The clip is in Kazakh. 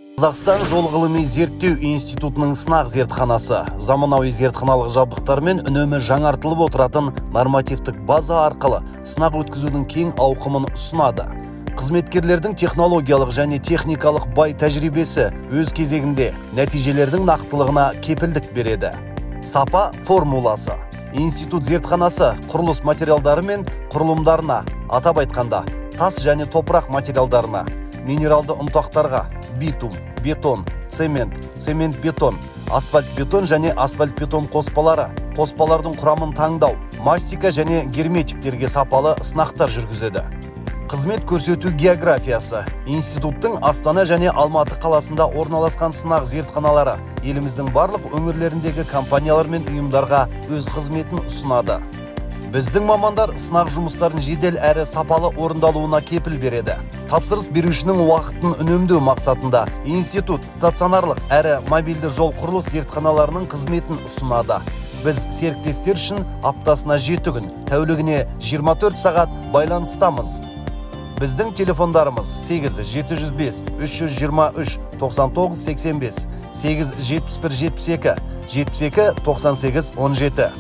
Қазақстан жол ғылыми зерттеу институтының сынақ зертханасы заманауи зертханалық жабдықтармен үнемі жаңартылып отыратын нормативтік база арқылы сынақ өткізудің кең ауқымын ұсынады. Қызметкерлердің технологиялық және техникалық бай тәжірибесі өз кезегінде нәтижелердің нақтылығына кепілдік береді. Сапа формуласы. Институт зертханасы құрылыс материалдары мен құрылымдарына, атап айтқанда, тас және топырақ материалдарына, минералды ұнтақтарға, битум, бетон, цемент, цемент-бетон, асфальт-бетон және асфальт-бетон қоспалары, қоспалардың құрамын таңдау, мастика және герметиктерге сапалы сынақтар жүргізеді. Қызмет көрсету географиясы. Институттың Астана және Алматы қаласында орналасқан сынақ зертханалары еліміздің барлық өңірлеріндегі компаниялар мен ұйымдарға өз қызметін ұсынады. Біздің мамандар сынақ жұмыстарын жедел әрі сапалы орындалуына кепіл береді. Тапсырыс берушінің уақытын үнемдеу мақсатында институт стационарлық әрі мобильді жол құрылыс зертханаларының қызметін ұсынады. Біз серіктестер үшін аптасына 7 күн, тәулігіне 24 сағат байланыстамыз. Біздің телефондарымыз 8-705-323-99-85, 8-71-72, 72-98-17.